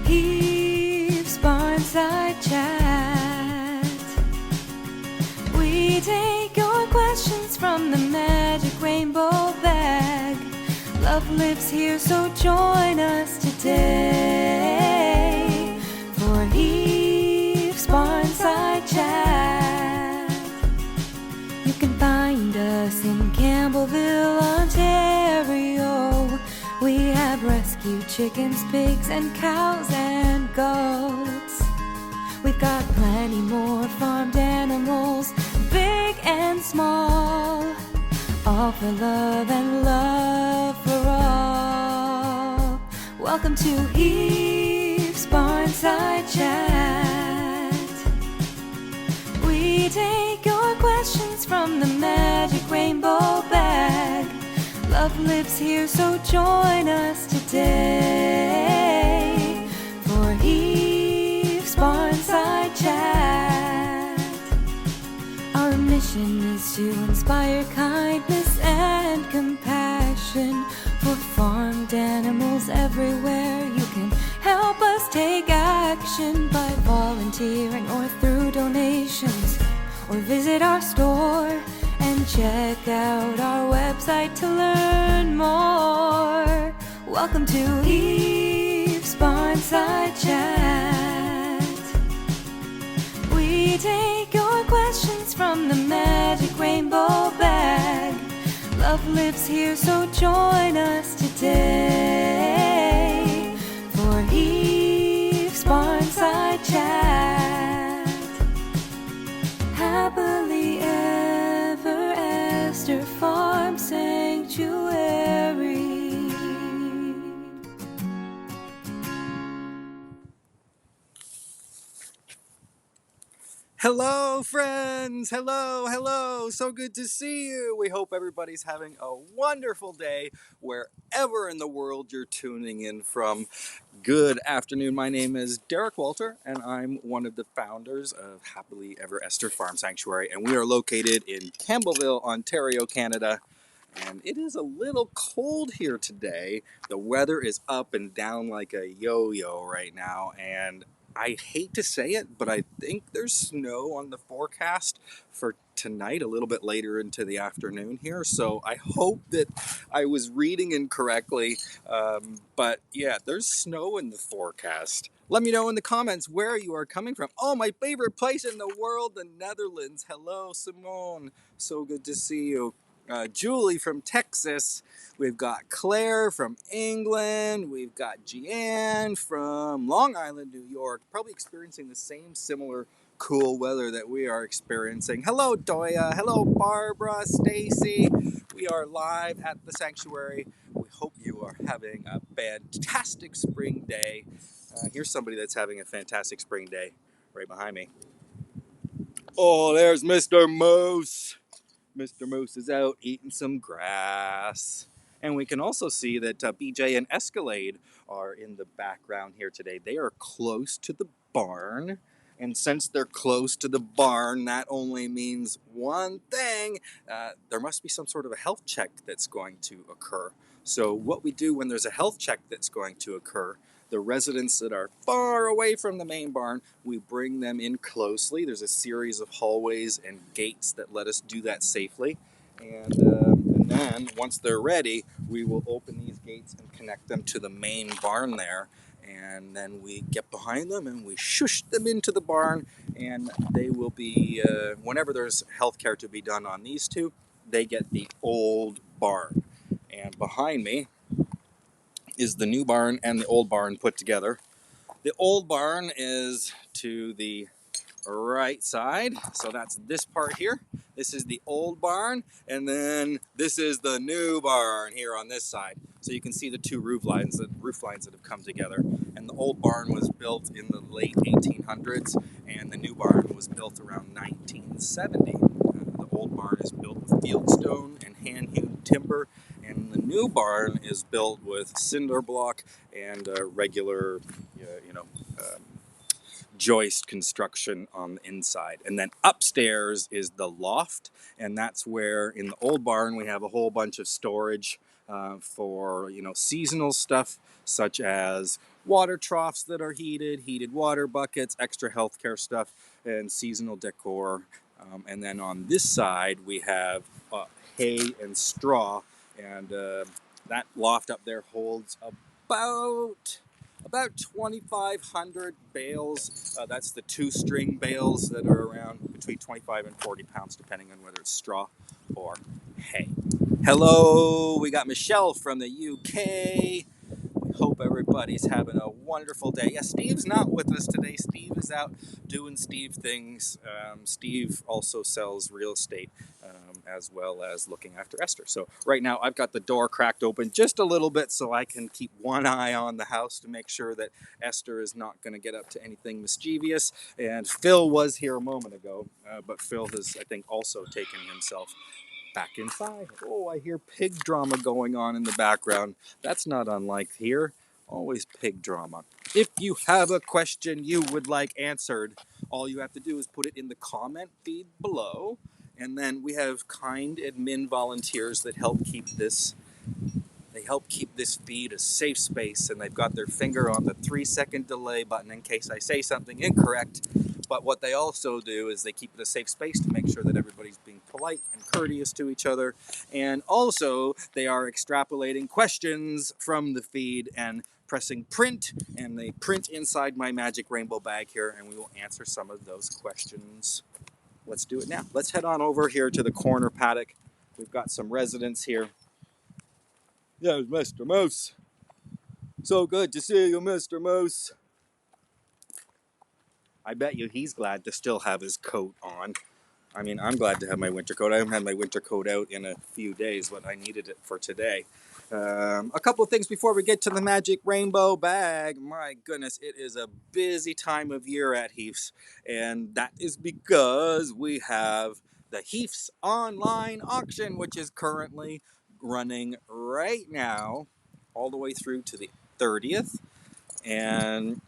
Heaves Barnside Chat. We take your questions from the magic rainbow bag. Love lives here, so join us today for Heaves Barnside Chat. You can find us in Campbellville, Ontario. We have rescued chickens, pigs, and cows and goats. We've got plenty more farmed animals, big and small, all for love and love for all. Welcome to Heaves Barnside Chat. We take your questions from the magic rainbow bag. Love lives here, so join us today for Heaves Barnside Chat. Our mission is to inspire kindness and compassion for farmed animals everywhere. You can help us take action by volunteering or through donations, or visit our store and check out our website to learn more. Welcome to Heaves Barnside Chat. We take your questions from the magic rainbow bag. Love lives here, so join us today for Heaves Barnside Chat. Happily ever after Farm Sanctuary. Hello, friends! Hello! So good to see you! We hope everybody's having a wonderful day wherever in the world you're tuning in from. Good afternoon. My name is Derek Walter, and I'm one of the founders of Happily Ever Esther Farm Sanctuary, and we are located in Campbellville, Ontario, Canada. And it is a little cold here today. The weather is up and down like a yo-yo right now, and I hate to say it, but I think there's snow on the forecast for tonight, a little bit later into the afternoon here. So I hope that I was reading incorrectly. But yeah, there's snow in the forecast. Let me know in the comments where you are coming from. Oh, my favorite place in the world, the Netherlands. Hello, Simone. So good to see you. Julie from Texas. We've got Claire from England. We've got Jeanne from Long Island, New York, probably experiencing the same similar cool weather that we are experiencing. Hello, Doya. Hello, Barbara, Stacy. We are live at the sanctuary. We hope you are having a fantastic spring day. Here's somebody that's having a fantastic spring day right behind me. Oh, there's Mr. Moose. Mr. Moose is out eating some grass. And we can also see that BJ and Escalade are in the background here today. They are close to the barn. And since they're close to the barn, that only means one thing. There must be some sort of a health check that's going to occur. So what we do when there's a health check that's going to occur, the residents that are far away from the main barn, we bring them in closely. There's a series of hallways and gates that let us do that safely. And then, once they're ready, we will open these gates and connect them to the main barn there. And then we get behind them and we shush them into the barn. And they will be, whenever there's healthcare to be done on these two, they get the old barn. And behind me is the new barn and the old barn put together. The old barn is to the right side, so that's this part here. This is the old barn, and then this is the new barn here on this side. So you can see the two roof lines that have come together. And the old barn was built in the late 1800s, and the new barn was built around 1970. The old barn is built with fieldstone and hand-hewn timber, and the new barn is built with cinder block and regular, joist construction on the inside. And then upstairs is the loft, and that's where in the old barn we have a whole bunch of storage for seasonal stuff such as water troughs that are heated water buckets, extra healthcare stuff, and seasonal decor. And then on this side we have hay and straw, and that loft up there holds about 2,500 bales. That's the 2-string bales that are around between 25 and 40 pounds, depending on whether it's straw or hay. Hello, we got Michelle from the UK. Hope everybody's having a wonderful day. Yeah, Steve's not with us today. Steve is out doing Steve things. Steve also sells real estate as well as looking after Esther. So right now I've got the door cracked open just a little bit so I can keep one eye on the house to make sure that Esther is not going to get up to anything mischievous. And Phil was here a moment ago, but Phil has, I think, also taken himself back inside. Oh, I hear pig drama going on in the background. That's not unlike here. Always pig drama. If you have a question you would like answered, all you have to do is put it in the comment feed below. And then we have kind admin volunteers that help keep this feed a safe space, and they've got their finger on the 3-second delay button in case I say something incorrect. But what they also do is they keep it a safe space to make sure that everybody's being polite and courteous to each other. And also, they are extrapolating questions from the feed and pressing print, and they print inside my magic rainbow bag here, and we will answer some of those questions. Let's do it now. Let's head on over here to the corner paddock. We've got some residents here. There's Mr. Moose. So good to see you, Mr. Moose. I bet you he's glad to still have his coat on. I mean, I'm glad to have my winter coat. I haven't had my winter coat out in a few days, but I needed it for today. A couple of things before we get to the magic rainbow bag. My goodness, it is a busy time of year at Heath's, and that is because we have the Heath's online auction, which is currently running right now all the way through to the 30th. And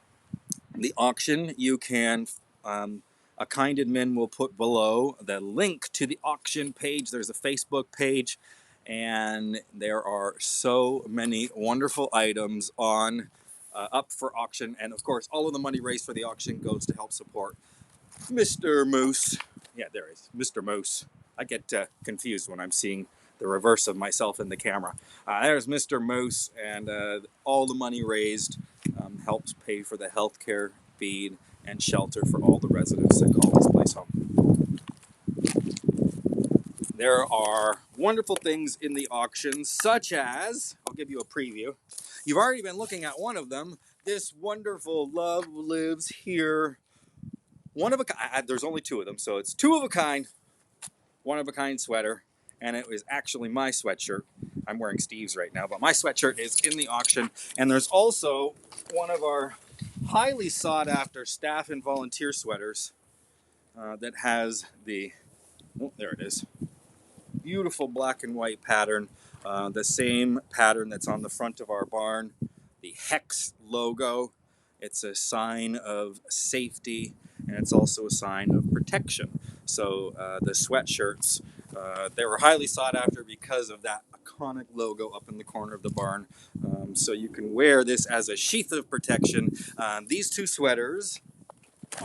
the auction, you can a kind admin will put below the link to the auction page. There's a Facebook page, and there are so many wonderful items on up for auction. And of course, all of the money raised for the auction goes to help support Mr. Moose. Yeah, there is Mr. Moose. I get confused when I'm seeing the reverse of myself in the camera. There's Mr. Moose, and all the money raised helps pay for the healthcare, feed, and shelter for all the residents that call this place home. There are wonderful things in the auction, such as, I'll give you a preview. You've already been looking at one of them. This wonderful Love Lives Here. One of a kind. There's only 2 of them, so it's 2 of a kind, one of a kind sweater, and it was actually my sweatshirt. I'm wearing Steve's right now, but my sweatshirt is in the auction. And there's also one of our highly sought after staff and volunteer sweaters that has the, there it is, beautiful black and white pattern, the same pattern that's on the front of our barn, the Hex logo. It's a sign of safety, and it's also a sign of protection. So the sweatshirts, they were highly sought after because of that iconic logo up in the corner of the barn. So you can wear this as a sheath of protection. These 2 sweaters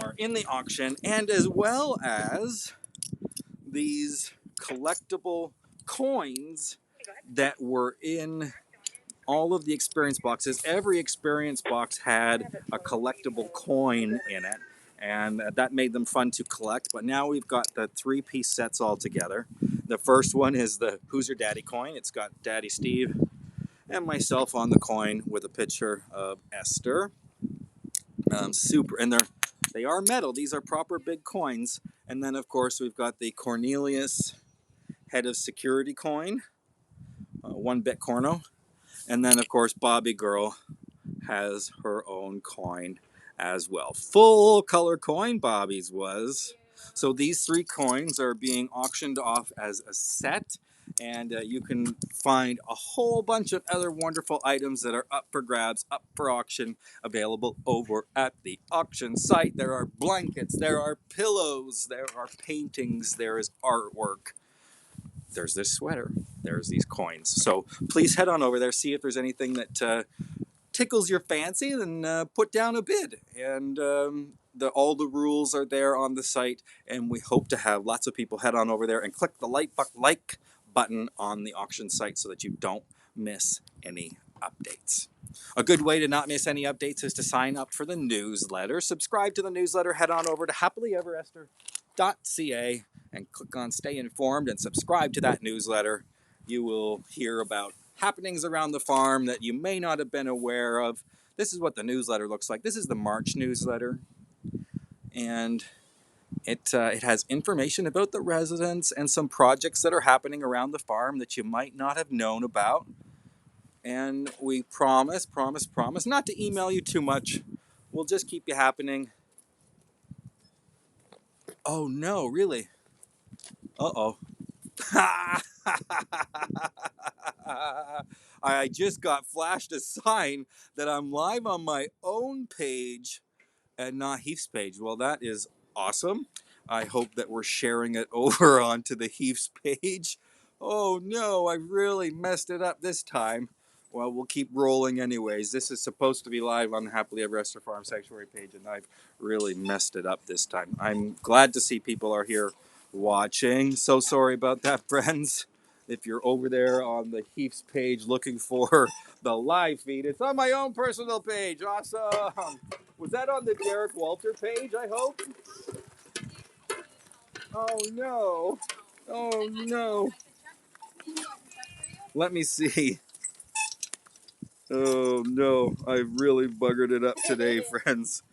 are in the auction, and as well as these collectible coins that were in all of the experience boxes. Every experience box had a collectible coin in it, and that made them fun to collect. But now we've got the 3-piece sets all together. The first one is the Who's Your Daddy coin. It's got Daddy Steve and myself on the coin with a picture of Esther. Super, and they are metal. These are proper big coins. And then, of course, we've got the Cornelius Head of Security coin, 1-bit corno. And then, of course, Bobby Girl has her own coin as well. Full color coin, Bobby's was. So these 3 coins are being auctioned off as a set, and you can find a whole bunch of other wonderful items that are up for grabs, up for auction, available over at the auction site. There are blankets, there are pillows, there are paintings, there is artwork. There's this sweater, there's these coins. So please head on over there, see if there's anything that tickles your fancy, then put down a bid. And all the rules are there on the site, and we hope to have lots of people head on over there and click the like button on the auction site so that you don't miss any updates. A good way to not miss any updates is to sign up for the newsletter. Subscribe to the newsletter. Head on over to happilyeverester.ca and click on Stay Informed and subscribe to that newsletter. You will hear about happenings around the farm that you may not have been aware of. This is what the newsletter looks like. This is the March newsletter, and it has information about the residents and some projects that are happening around the farm that you might not have known about. And we promise not to email you too much. We'll just keep you happening. Oh no, really? Uh-oh. I just got flashed a sign that I'm live on my own page and not Heath's page. Well, that is awesome. I hope that we're sharing it over onto the Heath's page. Oh no, I really messed it up this time. Well, we'll keep rolling anyways. This is supposed to be live on the Happily Ever After Farm Sanctuary page, and I've really messed it up this time. I'm glad to see people are here watching. So sorry about that, friends. If you're over there on the Heath's page looking for the live feed, it's on my own personal page. Awesome. Was that on the Derek Walter page, I hope? Oh no. Oh no. Let me see. Oh no, I really buggered it up today, friends.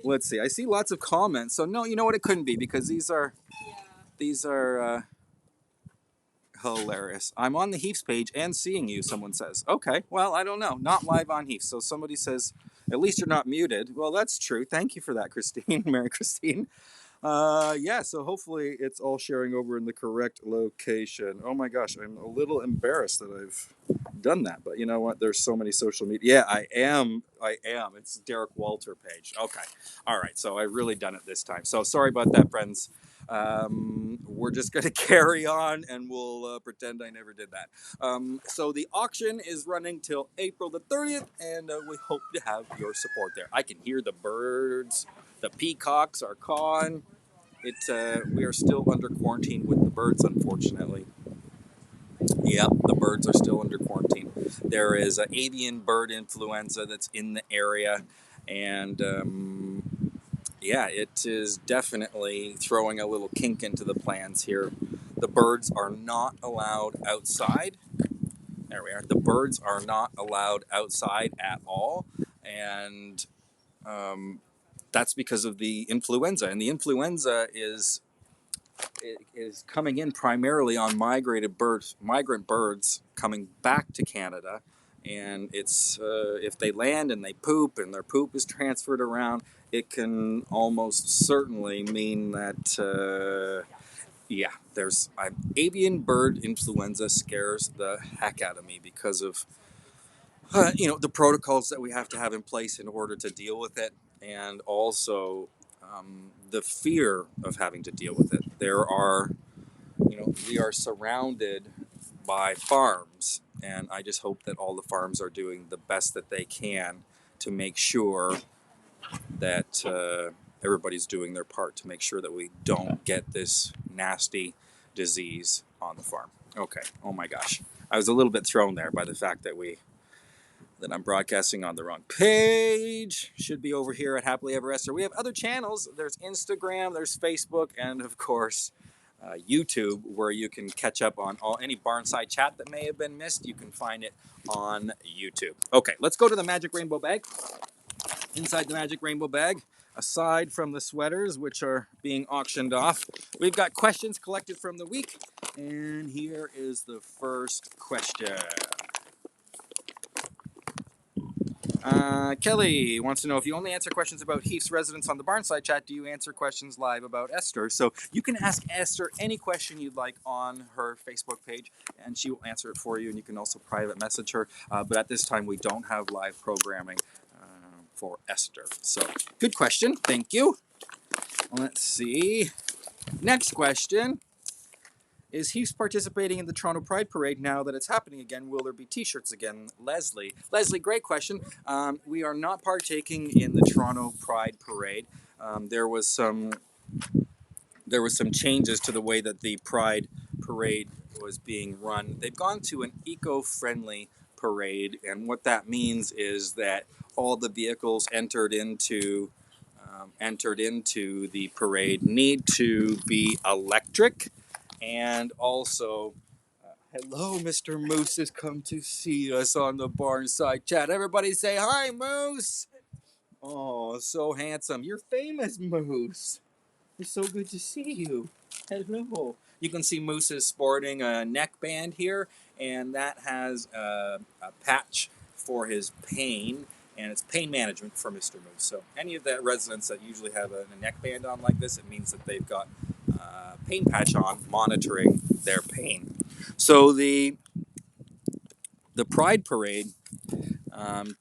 Let's see. I see lots of comments. So no, you know what? It couldn't be because these are hilarious. I'm on the Heath's page and seeing you, someone says. Okay, well, I don't know. Not live on Heath. So somebody says, at least you're not muted. Well, that's true. Thank you for that, Christine. Mary Christine. Yeah, so hopefully it's all sharing over in the correct location. Oh my gosh, I'm a little embarrassed that I've done that, but you know what? There's so many social media. Yeah, I am. It's Derek Walter page. Okay. All right, so I really done it this time. So sorry about that, friends. We're just going to carry on and we'll pretend I never did that. So the auction is running till April the 30th, and we hope to have your support there. I can hear the birds. The peacocks are cawing. We are still under quarantine with the birds, unfortunately. Yep, the birds are still under quarantine. There is avian bird influenza that's in the area, and yeah, it is definitely throwing a little kink into the plans here. The birds are not allowed outside. There we are. The birds are not allowed outside at all, and that's because of the influenza. And the influenza is coming in primarily on migrant birds coming back to Canada, and it's if they land and they poop and their poop is transferred around, it can almost certainly mean that yeah, there's avian bird influenza scares the heck out of me because of the protocols that we have to have in place in order to deal with it, and also the fear of having to deal with it. We are surrounded by farms, and I just hope that all the farms are doing the best that they can to make sure that everybody's doing their part to make sure that we don't get this nasty disease on the farm. Okay. Oh my gosh. I was a little bit thrown there by the fact that I'm broadcasting on the wrong page. Should be over here at Happily Ever After. We have other channels. There's Instagram, there's Facebook, and of course YouTube, where you can catch up on any Barnside chat that may have been missed. You can find it on YouTube. Okay, let's go to the Magic Rainbow Bag. Inside the Magic Rainbow Bag, aside from the sweaters, which are being auctioned off, we've got questions collected from the week. And here is the first question. Kelly wants to know, if you only answer questions about Heath's residence on the Barnside chat, do you answer questions live about Esther? So you can ask Esther any question you'd like on her Facebook page, and she will answer it for you. And you can also private message her. But at this time, we don't have live programming for Esther. So good question. Thank you. Let's see. Next question. Is Heath participating in the Toronto Pride Parade now that it's happening again? Will there be T-shirts again? Leslie, great question. We are not partaking in the Toronto Pride Parade. There was some changes to the way that the Pride Parade was being run. They've gone to an eco-friendly parade, and what that means is that all the vehicles entered into the parade need to be electric. And also, hello, Mr. Moose has come to see us on the Barnside chat. Everybody say hi, Moose. Oh, so handsome. You're famous, Moose. It's so good to see you. Hello. You can see Moose is sporting a neckband here, and that has a patch for his pain, and it's pain management for Mr. Moose. So any of the residents that usually have a neckband on like this, it means that they've got pain patch on, monitoring their pain. So the Pride Parade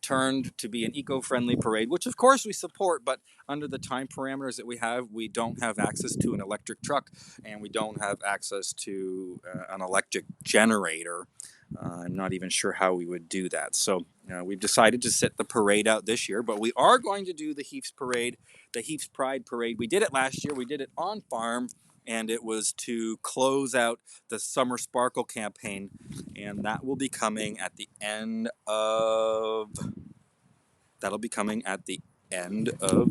turned to be an eco-friendly parade, which of course we support, but under the time parameters that we have, we don't have access to an electric truck, and we don't have access to an electric generator. I'm not even sure how we would do that. So we've decided to sit the parade out this year, but we are going to do the Heath's Parade, the Heath's Pride Parade. We did it last year. We did it on farm, and it was to close out the Summer Sparkle campaign, and that will be coming at the end of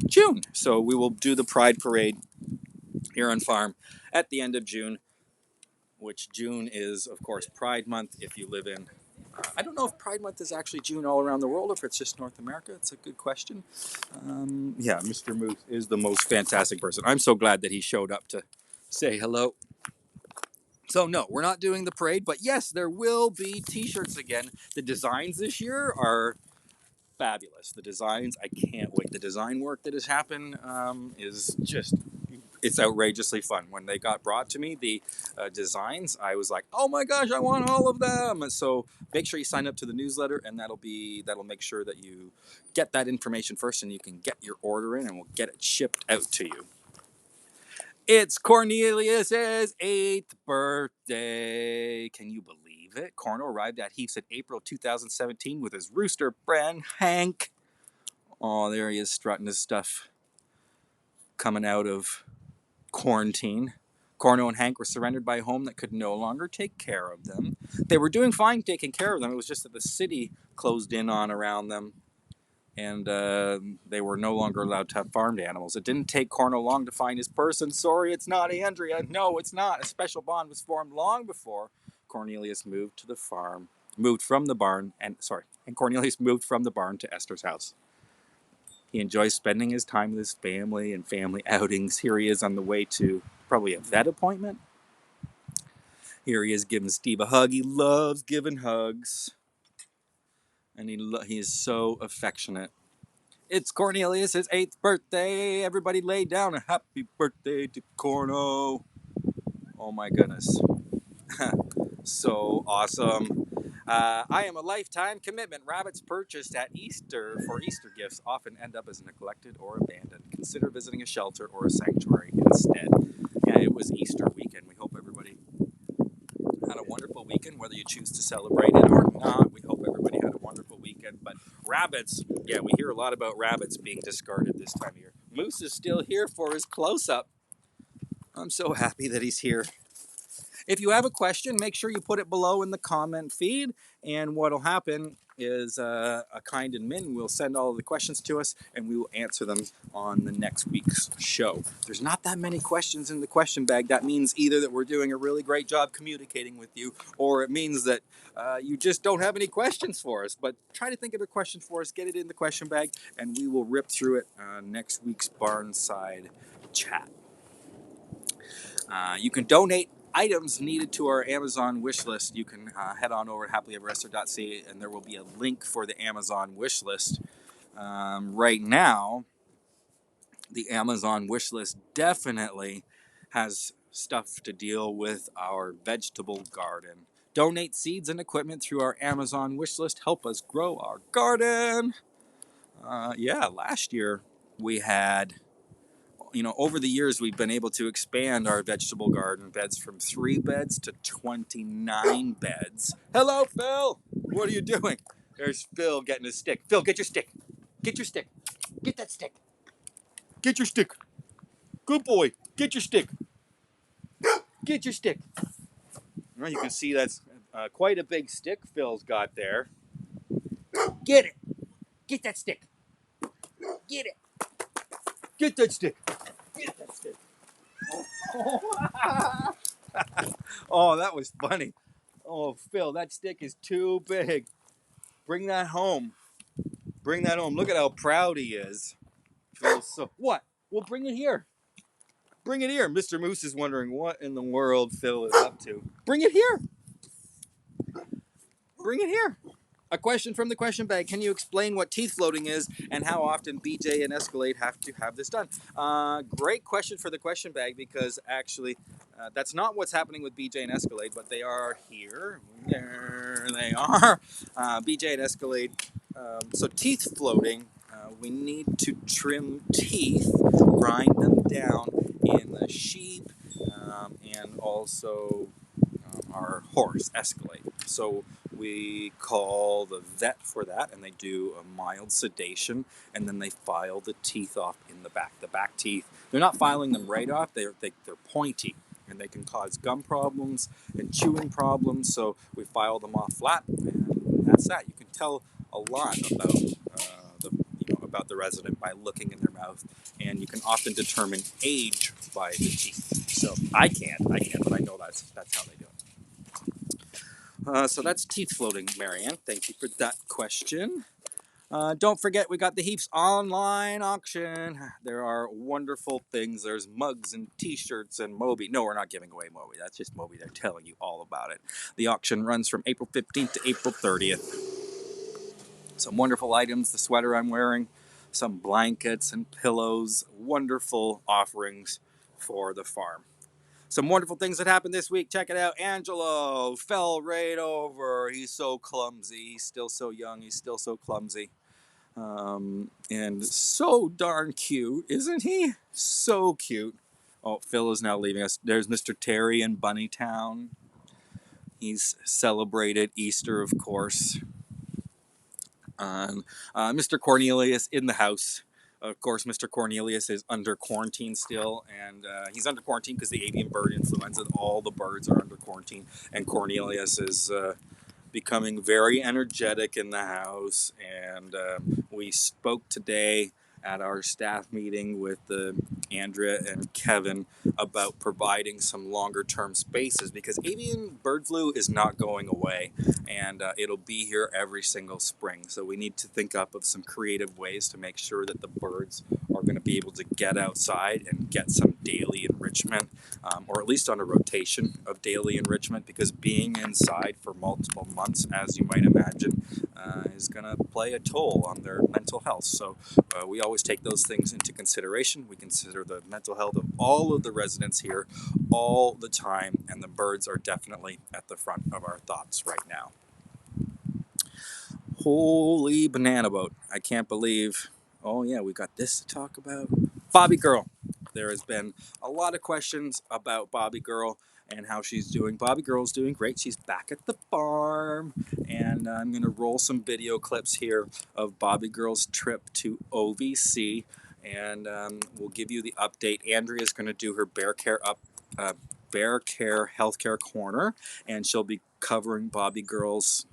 June. So we will do the Pride Parade here on farm at the end of June, which June is, of course, Pride Month. If you live in, I don't know if Pride Month is actually June all around the world, or if it's just North America. It's a good question. Yeah, Mr. Moose is the most fantastic person. I'm so glad that he showed up to say hello. So no, we're not doing the parade, but yes, there will be T-shirts again. The designs this year are fabulous. The designs, I can't wait. The design work that has happened is just, it's outrageously fun. When they got brought to me, the designs, I was like, oh my gosh, I want all of them. And so make sure you sign up to the newsletter, and that'll make sure that you get that information first, and you can get your order in, and we'll get it shipped out to you. It's Cornelius's 8th birthday. Can you believe it? Corno arrived at Heath's in April 2017 with his rooster friend, Hank. Oh, there he is, strutting his stuff, coming out of quarantine. Corno and Hank were surrendered by a home that could no longer take care of them. They were doing fine taking care of them. It was just that the city closed in on around them, and they were no longer allowed to have farmed animals. It didn't take Corno long to find his person. Sorry, it's not Andrea. No, it's not. A special bond was formed long before Cornelius moved to the farm, moved from the barn, and Cornelius moved from the barn to Esther's house. He enjoys spending his time with his family and family outings. Here he is on the way to probably a vet appointment. Here he is giving Steve a hug. He loves giving hugs, and he is so affectionate. It's Cornelius' 8th birthday. Everybody lay down a happy birthday to Corno. Oh my goodness. So awesome. I am a lifetime commitment. Rabbits purchased at Easter for Easter gifts often end up as neglected or abandoned. Consider visiting a shelter or a sanctuary instead. Yeah, it was Easter weekend. We hope everybody had a wonderful weekend, whether you choose to celebrate it or not. We hope everybody had a wonderful weekend. But rabbits, yeah, we hear a lot about rabbits being discarded this time of year. Moose is still here for his close-up. I'm so happy that he's here. If you have a question, make sure you put it below in the comment feed, and what'll happen is a kind admin will send all of the questions to us, and we will answer them on the next week's show. There's not that many questions in the question bag. That means either that we're doing a really great job communicating with you, or it means that you just don't have any questions for us. But try to think of a question for us, get it in the question bag, and we will rip through it next week's Barnside chat. You can donate items needed to our Amazon wish list. You can head on over to happilyeverester.ca, and there will be a link for the Amazon wish list Right now, the Amazon wish list definitely has stuff to deal with our vegetable garden. Donate seeds and equipment through our Amazon wish list. Help us grow our garden. Yeah, last year we had, over the years we've been able to expand our vegetable garden beds from 3 beds to 29 beds. Hello, Phil. What are you doing? There's Phil getting his stick. Phil, get your stick. Get your stick. Get that stick. Get your stick. Good boy. Get your stick. Get your stick. Well, you can see that's quite a big stick Phil's got there. Get it. Get that stick. Get it. Get that stick. Get that stick. Oh, that was funny. Oh, Phil, that stick is too big. Bring that home. Bring that home. Look at how proud he is. Phil's so. What? Well, bring it here. Bring it here. Mr. Moose is wondering what in the world Phil is up to. Bring it here. Bring it here. A question from the question bag. Can you explain what teeth floating is and how often BJ and Escalade have to have this done? Great question for the question bag, because actually that's not what's happening with BJ and Escalade, but they are here. There they are. BJ and Escalade. So teeth floating, we need to trim teeth, grind them down in the sheep, and also our horse, Escalade. So we call the vet for that, and they do a mild sedation, and then they file the teeth off in the back. The back teeth, they're not filing them right off, they're pointy, and they can cause gum problems and chewing problems, so we file them off flat, and that's that. You can tell a lot about about the resident by looking in their mouth, and you can often determine age by the teeth. So I can't, but I know that's how they do it. So that's teeth floating, Marianne. Thank you for that question. Don't forget, we got the Heaps online auction. There are wonderful things. There's mugs and t-shirts and Moby. No, we're not giving away Moby. That's just Moby. They're telling you all about it. The auction runs from April 15th to April 30th. Some wonderful items. The sweater I'm wearing, some blankets and pillows. Wonderful offerings for the farm. Some wonderful things that happened this week. Check it out. Angelo fell right over. He's so clumsy. He's still so young. He's still so clumsy. And so darn cute, isn't he? So cute. Oh, Phil is now leaving us. There's Mr. Terry in Bunnytown. He's celebrated Easter, of course. Mr. Cornelius in the house. Of course, Mr. Cornelius is under quarantine still, and he's under quarantine because the avian bird influenza. All the birds are under quarantine, and Cornelius is becoming very energetic in the house. And we spoke today at our staff meeting with Andrea and Kevin about providing some longer term spaces, because avian bird flu is not going away, and it'll be here every single spring. So we need to think up of some creative ways to make sure that the birds are going to be able to get outside and get some daily enrichment, or at least on a rotation of daily enrichment, because being inside for multiple months, as you might imagine, is going to play a toll on their mental health. So we always take those things into consideration. We consider the mental health of all of the residents here all the time, and the birds are definitely at the front of our thoughts right now. Holy banana boat. I can't believe, oh yeah, we got this to talk about. Bobby Girl. There has been a lot of questions about Bobby Girl and how she's doing. Bobby Girl's doing great. She's back at the farm, and I'm going to roll some video clips here of Bobby Girl's trip to OVC, and we'll give you the update. Andrea's going to do her Bear Care Healthcare Corner, and she'll be covering Bobby Girl's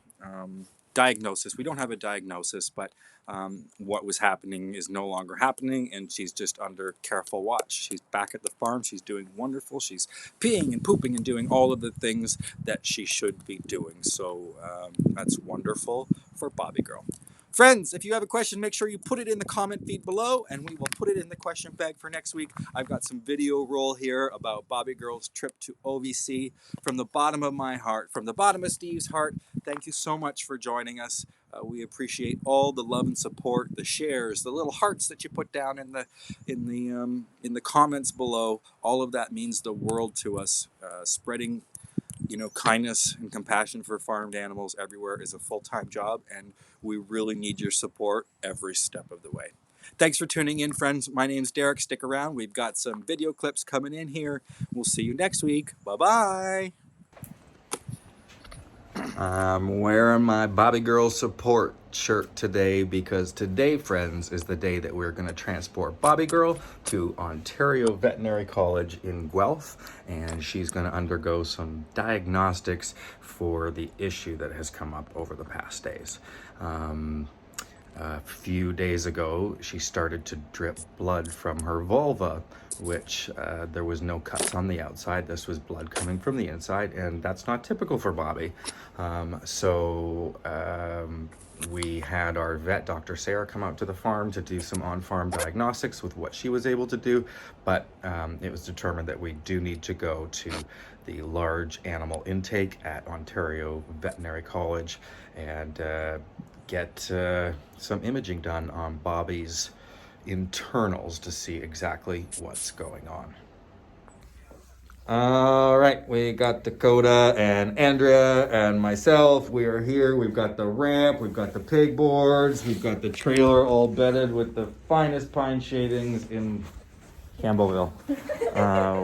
diagnosis. We don't have a diagnosis, but what was happening is no longer happening, and she's just under careful watch. She's back at the farm. She's doing wonderful. She's peeing and pooping and doing all of the things that she should be doing. So that's wonderful for Bobby Girl. Friends, if you have a question, make sure you put it in the comment feed below, and we will put it in the question bag for next week. I've got some video roll here about Bobby Girl's trip to OVC. From the bottom of my heart, from the bottom of Steve's heart, thank you so much for joining us We appreciate all the love and support, the shares, the little hearts that you put down in the comments below. All of that means the world to us. Spreading, kindness and compassion for farmed animals everywhere is a full-time job, and we really need your support every step of the way. Thanks for tuning in, friends. My name's Derek. Stick around. We've got some video clips coming in here. We'll see you next week. Bye-bye. I'm wearing my Bobby Girl support shirt today because today, friends, is the day that we're going to transport Bobby Girl to Ontario Veterinary College in Guelph, and she's going to undergo some diagnostics for the issue that has come up over the past days. A few days ago, she started to drip blood from her vulva, which there was no cuts on the outside. This was blood coming from the inside, and that's not typical for Bobby. We had our vet, Dr. Sarah, come out to the farm to do some on-farm diagnostics with what she was able to do, but it was determined that we do need to go to the large animal intake at Ontario Veterinary College and get some imaging done on Bobby's internals to see exactly what's going on. All right, we got Dakota and Andrea and myself. We are here. We've got the ramp, we've got the pig boards, we've got the trailer all bedded with the finest pine shavings in Campbellville.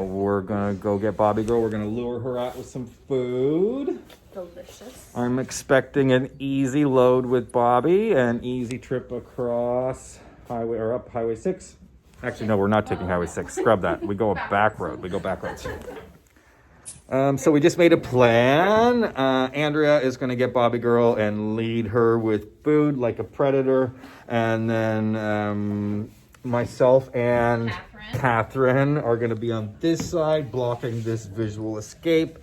We're gonna go get Bobby Girl. We're gonna lure her out with some food. Delicious. I'm expecting an easy load with Bobby, an easy trip across up Highway 6. Actually, no, we're not taking Highway 6. Scrub that. We go a back road. We go back roads. So we just made a plan. Andrea is going to get Bobby Girl and lead her with food like a predator. And then myself and Catherine are going to be on this side, blocking this visual escape.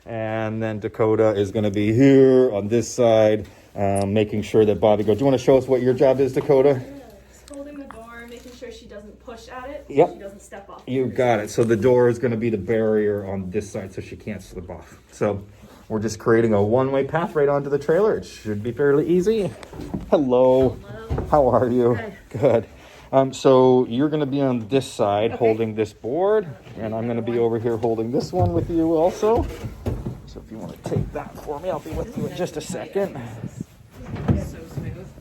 And then Dakota is going to be here on this side, making sure that Bobby Girl... Do you want to show us what your job is, Dakota? Holding the door, making sure she doesn't push at it. Yep. She doesn't step off. You got it. So the door is going to be the barrier on this side so she can't slip off. So we're just creating a one-way path right onto the trailer. It should be fairly easy. Hello. How are you? Good. Good. So you're going to be on this side holding this board, and I'm going to be over here holding this one with you also. So if you want to take that for me, I'll be with you in just a second.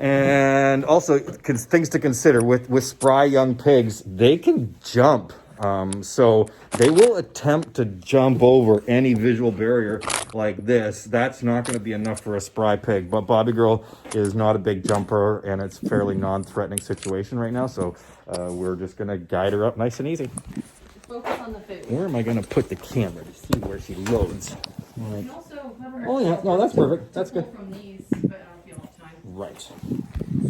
And also, things to consider with spry young pigs, they can jump. So they will attempt to jump over any visual barrier like this. That's not going to be enough for a spry pig. But Bobby Girl is not a big jumper, and it's a fairly non-threatening situation right now. So we're just going to guide her up nice and easy. Focus on the food. Where am I going to put the camera to see where she loads? And also cover her. Oh yeah, no, that's perfect. That's good. From these, but I don't feel enough time. Right.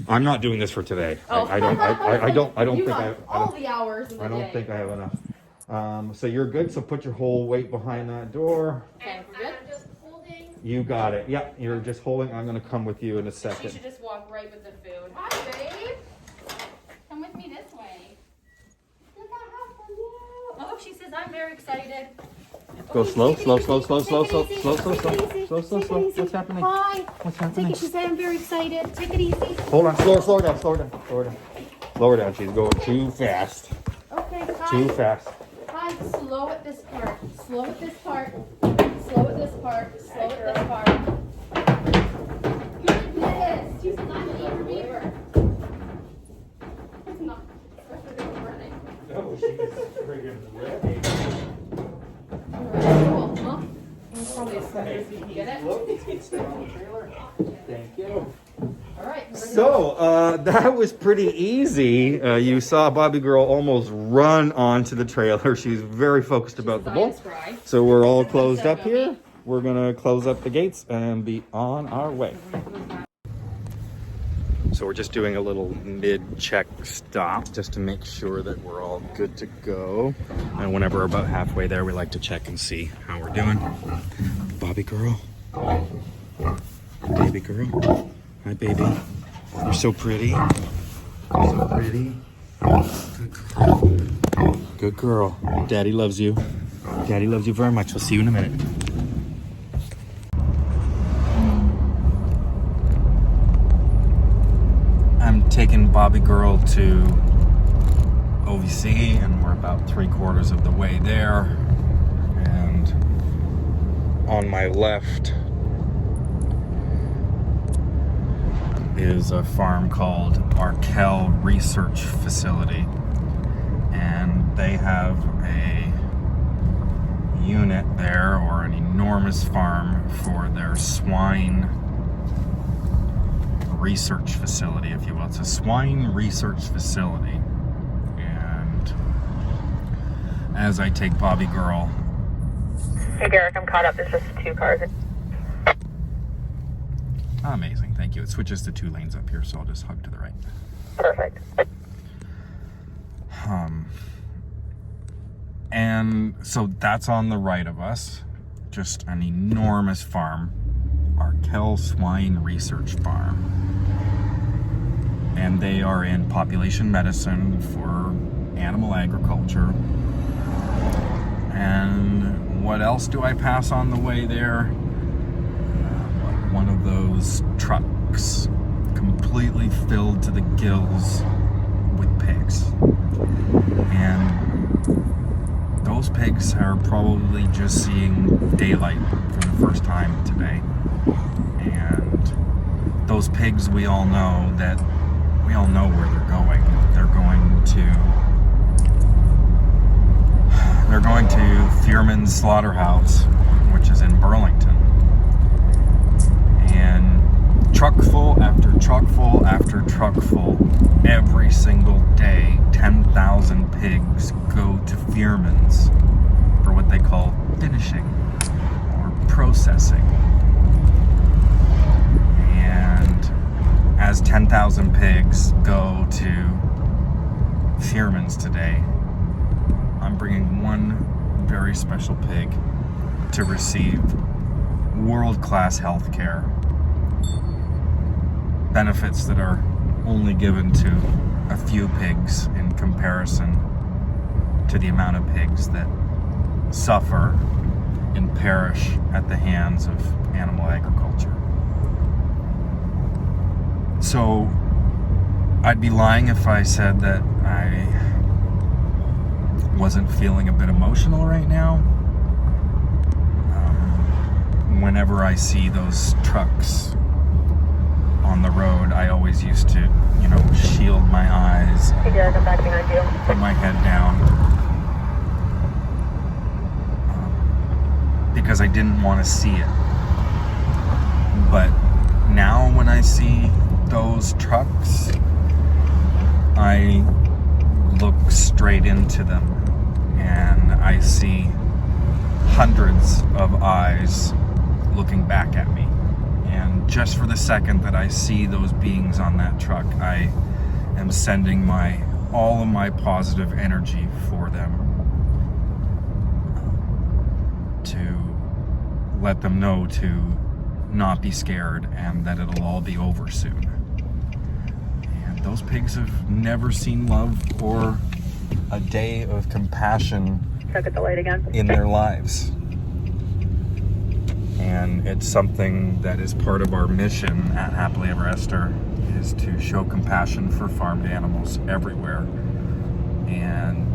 I'm not doing this for today. Oh. I don't You think got all the hours in the I day. don't think I have enough. So you're good. So put your whole weight behind that door. Okay, we're good. I'm just holding. You got it. Yeah, you're just holding. I'm gonna come with you in a She second. should just walk right with the food. Hi, babe. Come with me this way. Look at how fun you. Oh, she says I'm very excited. Go slow, slow, slow, slow, Take slow, it slow, easy. slow, slow, Take it slow, easy. slow, slow, Take it slow. easy. What's happening? Hi. What's Take happening? it. She said I'm very excited. Take it easy. Hold on. Slow her down. Slow her down. Slow her down. Slow her down. She's going too fast. Okay. Too Hi. fast. Hi. Slow at this part. Slow at this part. Slow at this part. Slow at this part. Goodness. She says I'm an eager beaver. It's not. Especially when we're running. No, she's friggin' ready. Cool. Huh? It's probably as quick as you can get it. Look, it's still on the trailer. Thank you. All right. So that was pretty easy. You saw Bobby Girl almost run onto the trailer. She's very focused about the bull. So we're all closed up here. We're gonna close up the gates and be on our way. So we're just doing a little mid-check stop just to make sure that we're all good to go. And whenever we're about halfway there, we like to check and see how we're doing. Bobby Girl. Baby girl. Hi, baby. You're so pretty. So pretty. Good girl. Good girl. Daddy loves you. Daddy loves you very much. We'll see you in a minute. taken Bobby Girl to OVC, and we're about 3/4 of the way there. And on my left is a farm called Arkell Research Facility, and they have a unit there, or an enormous farm for their swine research facility, if you will. It's a swine research facility. And as I take Bobby Girl... Hey Derek, I'm caught up. It's just 2 cars. Amazing, thank you. It switches to 2 lanes up here, so I'll just hug to the right. Perfect. And so that's on the right of us, just an enormous farm, Arkell Swine Research Farm. And they are in population medicine for animal agriculture. And what else do I pass on the way there? One of those trucks completely filled to the gills with pigs. And those pigs are probably just seeing daylight for the first time today. And those pigs, we all know where they're going. They're going to Fearman's Slaughterhouse, which is in Burlington. And truck full after truck full after truck full, every single day, 10,000 pigs go to Fearman's for what they call finishing or processing. And as 10,000 pigs go to Fearman's today, I'm bringing one very special pig to receive world-class health care. Benefits that are only given to a few pigs in comparison to the amount of pigs that suffer and perish at the hands of animal agriculture. So I'd be lying if I said that I wasn't feeling a bit emotional right now. Whenever I see those trucks on the road, I always used to, shield my eyes, Hey Derek, I'm back behind you. put my head down, because I didn't want to see it. But now when I see those trucks, I look straight into them and I see hundreds of eyes looking back at me. And just for the second that I see those beings on that truck, I am sending all of my positive energy for them, to let them know to not be scared and that it'll all be over soon. And those pigs have never seen love or a day of compassion Check at the light again. in their lives. And it's something that is part of our mission at Happily Ever Esther, is to show compassion for farmed animals everywhere. And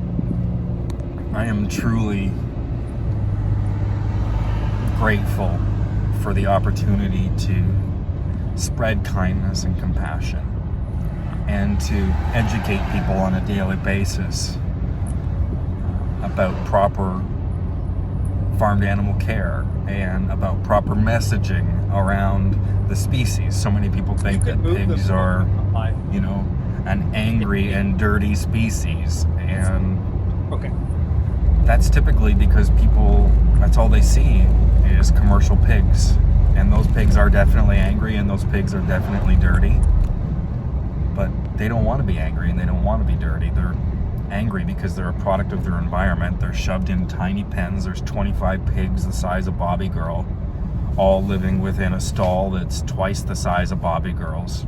I am truly grateful for the opportunity to spread kindness and compassion and to educate people on a daily basis about proper farmed animal care and about proper messaging around the species. So many people think that pigs are, an angry and dirty species, and that's typically because that's all they see is commercial pigs, and those pigs are definitely angry and those pigs are definitely dirty, but they don't want to be angry and they don't want to be dirty. They're angry because they're a product of their environment. They're shoved in tiny pens. There's 25 pigs the size of Bobby Girl, all living within a stall that's twice the size of Bobby Girl's.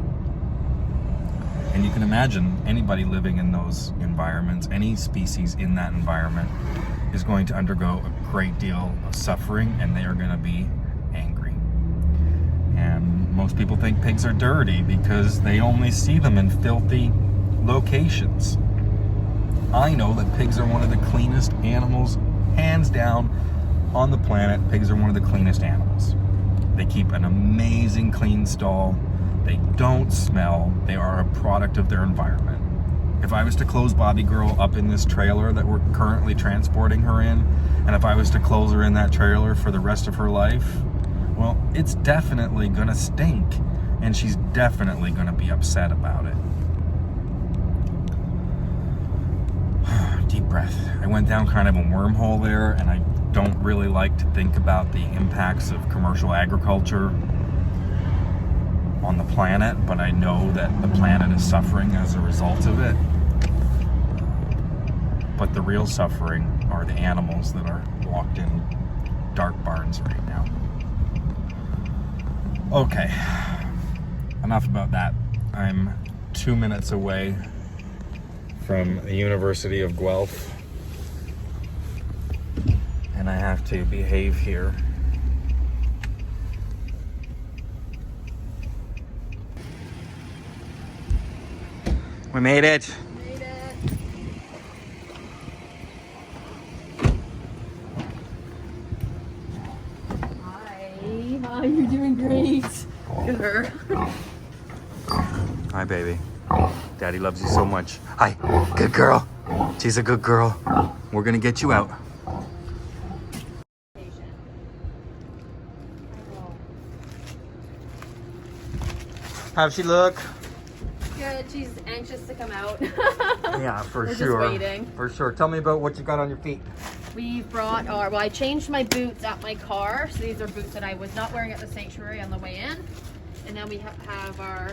And you can imagine anybody living in those environments, any species in that environment, is going to undergo a great deal of suffering, and they are going to be angry. And Most people think pigs are dirty because they only see them in filthy locations. I know that pigs are one of the cleanest animals, hands down, on the planet. Pigs are one of the cleanest animals. They keep an amazing clean stall. They don't smell. They are a product of their environment. If I was to close Bobby Girl up in this trailer that we're currently transporting her in, and if I was to close her in that trailer for the rest of her life, well, it's definitely gonna stink, and she's definitely gonna be upset about it. Deep breath. I went down kind of a wormhole there, and I don't really like to think about the impacts of commercial agriculture on the planet, but I know that the planet is suffering as a result of it. But the real suffering are the animals that are locked in dark barns right now. Okay, enough about that. I'm 2 minutes away from the University of Guelph, and I have to behave here. We made it. Made it. Hi. Hi, you're doing great. Look at her. Hi, baby. Daddy loves you so much. Hi, good girl. She's a good girl. We're gonna get you out. How's she look? Good. She's anxious to come out. Yeah, for We're sure. just waiting. For sure. Tell me about what you got on your feet. We brought our, well, I changed my boots at my car. So these are boots that I was not wearing at the sanctuary on the way in. And then we have our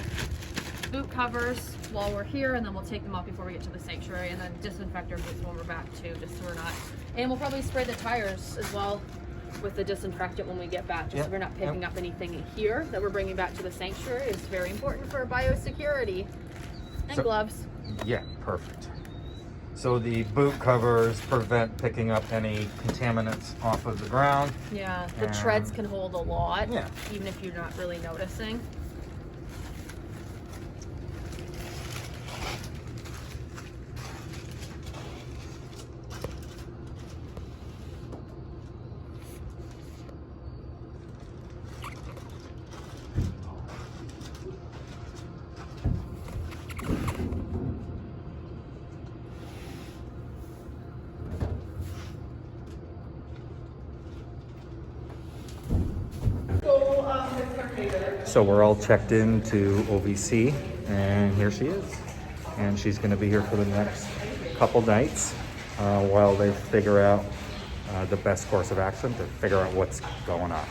boot covers while we're here, and then we'll take them off before we get to the sanctuary, and then disinfect our boots when we're back too, just so we're not, and we'll probably spray the tires as well with the disinfectant when we get back, just so we're not picking up anything here that we're bringing back to the sanctuary. It's very important for biosecurity. And gloves. Yeah, perfect. So the boot covers prevent picking up any contaminants off of the ground. Yeah, the treads can hold a lot, Yeah. even if you're not really noticing. So we're all checked in to OVC, and here she is. And she's going to be here for the next couple nights while they figure out the best course of action to figure out what's going on.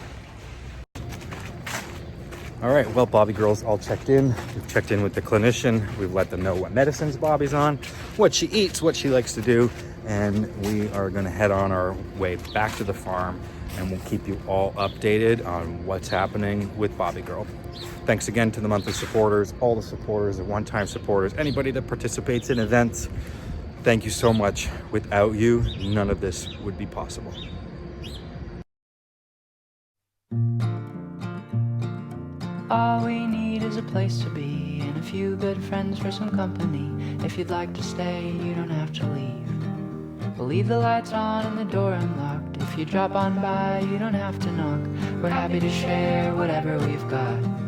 All right, well, Bobby Girl's all checked in. We've checked in with the clinician. We've let them know what medicines Bobby's on, what she eats, what she likes to do, and we are going to head on our way back to the farm, and we'll keep you all updated on what's happening with Bobby Girl. Thanks again to the monthly supporters, all the supporters, the one-time supporters, anybody that participates in events. Thank you so much. Without you, none of this would be possible. All we need is a place to be and a few good friends for some company. If you'd like to stay, you don't have to leave. We'll leave the lights on and the door unlocked. If you drop on by, you don't have to knock. We're happy to share whatever we've got.